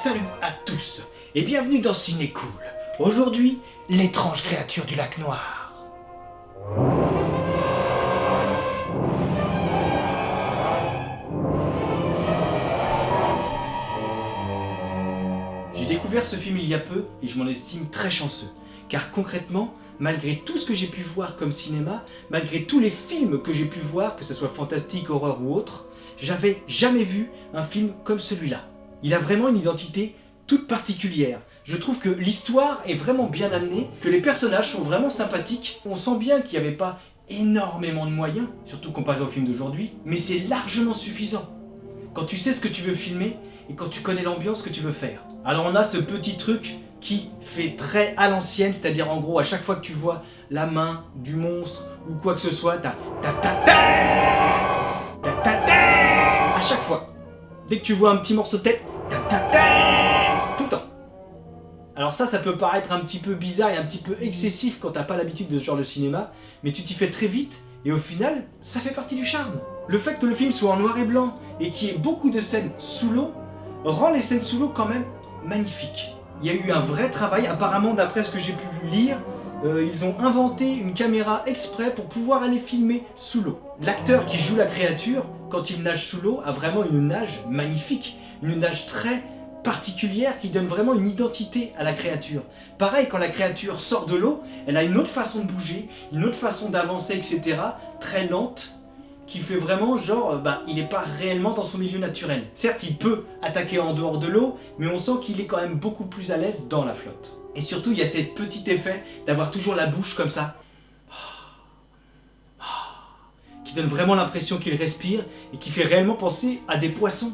Salut à tous et bienvenue dans Ciné Cool. Aujourd'hui, l'étrange créature du lac noir. J'ai découvert ce film il y a peu et je m'en estime très chanceux. Car concrètement, malgré tout ce que j'ai pu voir comme cinéma, malgré tous les films que j'ai pu voir, que ce soit fantastique, horreur ou autre, j'avais jamais vu un film comme celui-là. Il a vraiment une identité toute particulière. Je trouve que l'histoire est vraiment bien amenée, que les personnages sont vraiment sympathiques. On sent bien qu'il n'y avait pas énormément de moyens, surtout comparé au film d'aujourd'hui, mais c'est largement suffisant. Quand tu sais ce que tu veux filmer et quand tu connais l'ambiance que tu veux faire. Alors on a ce petit truc qui fait très à l'ancienne, c'est-à-dire en gros à chaque fois que tu vois la main du monstre ou quoi que ce soit, t'as à chaque fois. Dès que tu vois un petit morceau de tête, tout le temps. Alors ça peut paraître un petit peu bizarre et un petit peu excessif quand t'as pas l'habitude de ce genre de cinéma, mais tu t'y fais très vite et au final, ça fait partie du charme. Le fait que le film soit en noir et blanc et qu'il y ait beaucoup de scènes sous l'eau, rend les scènes sous l'eau quand même magnifiques. Il y a eu un vrai travail, apparemment d'après ce que j'ai pu lire, ils ont inventé une caméra exprès pour pouvoir aller filmer sous l'eau. L'acteur qui joue la créature, quand il nage sous l'eau, a vraiment une nage magnifique, une nage très particulière qui donne vraiment une identité à la créature. Pareil, quand la créature sort de l'eau, elle a une autre façon de bouger, une autre façon d'avancer, etc. Très lente, qui fait vraiment genre, il n'est pas réellement dans son milieu naturel. Certes, il peut attaquer en dehors de l'eau, mais on sent qu'il est quand même beaucoup plus à l'aise dans la flotte. Et surtout, il y a ce petit effet d'avoir toujours la bouche comme ça, qui donne vraiment l'impression qu'il respire et qui fait réellement penser à des poissons.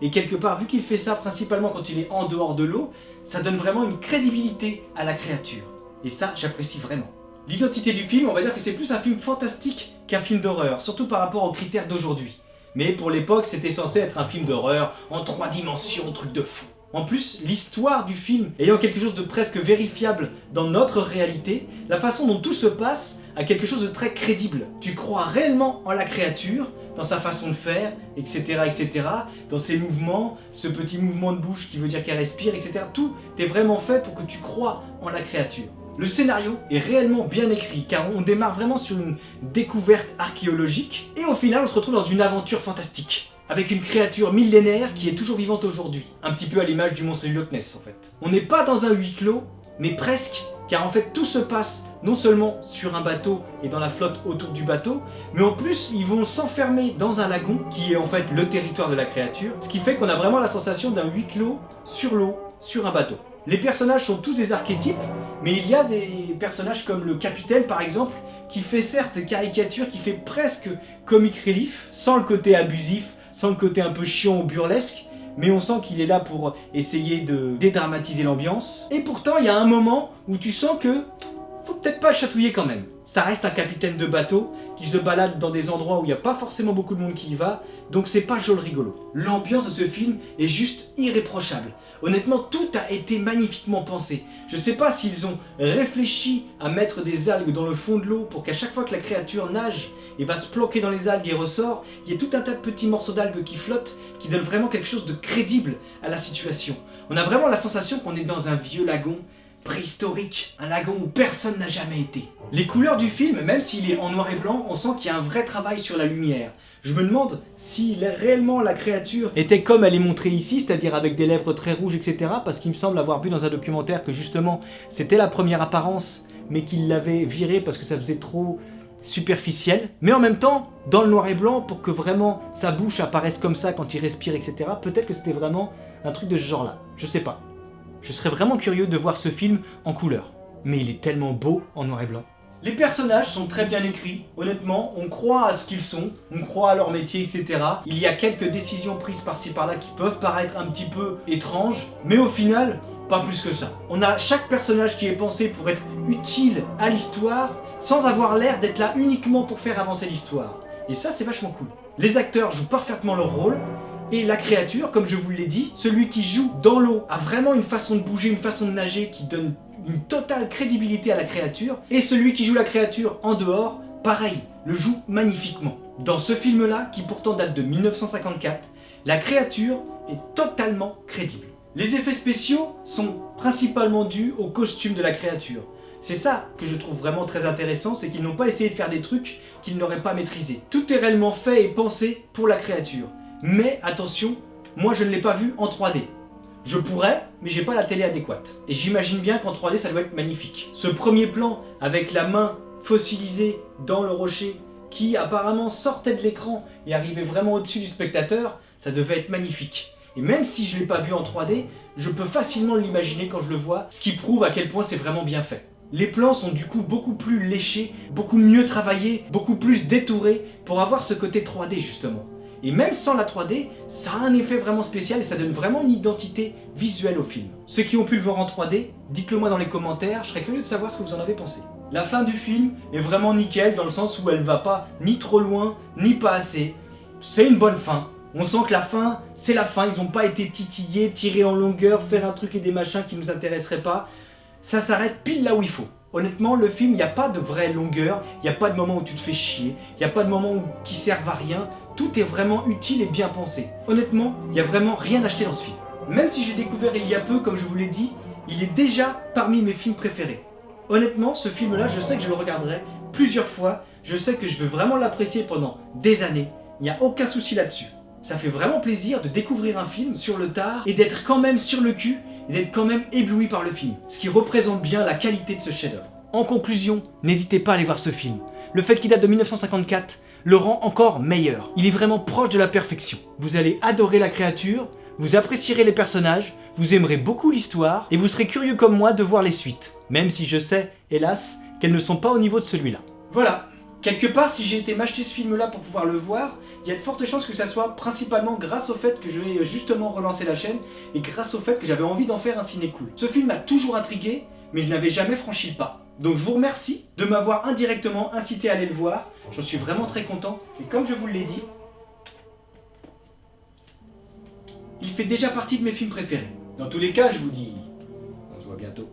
Et quelque part, vu qu'il fait ça principalement quand il est en dehors de l'eau, ça donne vraiment une crédibilité à la créature. Et ça, j'apprécie vraiment. L'identité du film, on va dire que c'est plus un film fantastique qu'un film d'horreur, surtout par rapport aux critères d'aujourd'hui. Mais pour l'époque, c'était censé être un film d'horreur en 3 dimensions, truc de fou. En plus, l'histoire du film ayant quelque chose de presque vérifiable dans notre réalité, la façon dont tout se passe a quelque chose de très crédible. Tu crois réellement en la créature, dans sa façon de faire, etc., etc., dans ses mouvements, ce petit mouvement de bouche qui veut dire qu'elle respire, etc. Tout est vraiment fait pour que tu crois en la créature. Le scénario est réellement bien écrit, car on démarre vraiment sur une découverte archéologique, et au final on se retrouve dans une aventure fantastique, avec une créature millénaire qui est toujours vivante aujourd'hui, un petit peu à l'image du monstre du Loch Ness en fait. On n'est pas dans un huis clos, mais presque, car en fait tout se passe non seulement sur un bateau et dans la flotte autour du bateau, mais en plus ils vont s'enfermer dans un lagon qui est en fait le territoire de la créature, ce qui fait qu'on a vraiment la sensation d'un huis clos sur l'eau, sur un bateau. Les personnages sont tous des archétypes, mais il y a des personnages comme le capitaine par exemple, qui fait certes caricature, qui fait presque comic relief, sans le côté abusif, sans le côté un peu chiant ou burlesque, mais on sent qu'il est là pour essayer de dédramatiser l'ambiance. Et pourtant il y a un moment où tu sens que faut peut-être pas le chatouiller quand même. Ça reste un capitaine de bateau qui se balade dans des endroits où il n'y a pas forcément beaucoup de monde qui y va, donc c'est pas joli rigolo. L'ambiance de ce film est juste irréprochable. Honnêtement, tout a été magnifiquement pensé. Je sais pas s'ils ont réfléchi à mettre des algues dans le fond de l'eau pour qu'à chaque fois que la créature nage et va se planquer dans les algues et ressort, il y ait tout un tas de petits morceaux d'algues qui flottent, qui donnent vraiment quelque chose de crédible à la situation. On a vraiment la sensation qu'on est dans un vieux lagon, préhistorique, un lagon où personne n'a jamais été. Les couleurs du film, même s'il est en noir et blanc, on sent qu'il y a un vrai travail sur la lumière. Je me demande si réellement la créature était comme elle est montrée ici, c'est-à-dire avec des lèvres très rouges, etc. Parce qu'il me semble avoir vu dans un documentaire que justement c'était la première apparence, mais qu'il l'avait virée parce que ça faisait trop superficiel. Mais en même temps, dans le noir et blanc, pour que vraiment sa bouche apparaisse comme ça quand il respire, etc. Peut-être que c'était vraiment un truc de ce genre-là. Je sais pas. Je serais vraiment curieux de voir ce film en couleur. Mais il est tellement beau en noir et blanc. Les personnages sont très bien écrits, honnêtement, on croit à ce qu'ils sont, on croit à leur métier, etc. Il y a quelques décisions prises par-ci par-là qui peuvent paraître un petit peu étranges, mais au final, pas plus que ça. On a chaque personnage qui est pensé pour être utile à l'histoire, sans avoir l'air d'être là uniquement pour faire avancer l'histoire. Et ça, c'est vachement cool. Les acteurs jouent parfaitement leur rôle, et la créature, comme je vous l'ai dit, celui qui joue dans l'eau a vraiment une façon de bouger, une façon de nager qui donne une totale crédibilité à la créature. Et celui qui joue la créature en dehors, pareil, le joue magnifiquement. Dans ce film-là, qui pourtant date de 1954, la créature est totalement crédible. Les effets spéciaux sont principalement dus au costume de la créature. C'est ça que je trouve vraiment très intéressant, c'est qu'ils n'ont pas essayé de faire des trucs qu'ils n'auraient pas maîtrisés. Tout est réellement fait et pensé pour la créature. Mais attention, moi je ne l'ai pas vu en 3D. Je pourrais, mais j'ai pas la télé adéquate. Et j'imagine bien qu'en 3D ça doit être magnifique. Ce premier plan avec la main fossilisée dans le rocher qui apparemment sortait de l'écran et arrivait vraiment au-dessus du spectateur, ça devait être magnifique. Et même si je ne l'ai pas vu en 3D, je peux facilement l'imaginer quand je le vois, ce qui prouve à quel point c'est vraiment bien fait. Les plans sont du coup beaucoup plus léchés, beaucoup mieux travaillés, beaucoup plus détourés pour avoir ce côté 3D justement. Et même sans la 3D, ça a un effet vraiment spécial et ça donne vraiment une identité visuelle au film. Ceux qui ont pu le voir en 3D, dites-le moi dans les commentaires, je serais curieux de savoir ce que vous en avez pensé. La fin du film est vraiment nickel dans le sens où elle va pas ni trop loin, ni pas assez. C'est une bonne fin. On sent que la fin, c'est la fin, ils n'ont pas été titillés, tirés en longueur, faire un truc et des machins qui nous intéresseraient pas. Ça s'arrête pile là où il faut. Honnêtement, le film, il n'y a pas de vraie longueur, il n'y a pas de moment où tu te fais chier, il n'y a pas de moment qui servent à rien, tout est vraiment utile et bien pensé. Honnêtement, il n'y a vraiment rien à acheter dans ce film. Même si j'ai découvert il y a peu, comme je vous l'ai dit, il est déjà parmi mes films préférés. Honnêtement, ce film-là, je sais que je le regarderai plusieurs fois, je sais que je veux vraiment l'apprécier pendant des années, il n'y a aucun souci là-dessus. Ça fait vraiment plaisir de découvrir un film sur le tard et d'être quand même sur le cul et d'être quand même ébloui par le film, ce qui représente bien la qualité de ce chef-d'œuvre. En conclusion, n'hésitez pas à aller voir ce film. Le fait qu'il date de 1954 le rend encore meilleur. Il est vraiment proche de la perfection. Vous allez adorer la créature, vous apprécierez les personnages, vous aimerez beaucoup l'histoire et vous serez curieux comme moi de voir les suites, même si je sais, hélas, qu'elles ne sont pas au niveau de celui-là. Voilà. Quelque part, si j'ai été m'acheter ce film-là pour pouvoir le voir, il y a de fortes chances que ça soit principalement grâce au fait que je vais justement relancer la chaîne et grâce au fait que j'avais envie d'en faire un ciné cool. Ce film m'a toujours intrigué, mais je n'avais jamais franchi le pas. Donc je vous remercie de m'avoir indirectement incité à aller le voir, j'en suis vraiment très content, et comme je vous l'ai dit, il fait déjà partie de mes films préférés. Dans tous les cas, je vous dis, on se voit bientôt.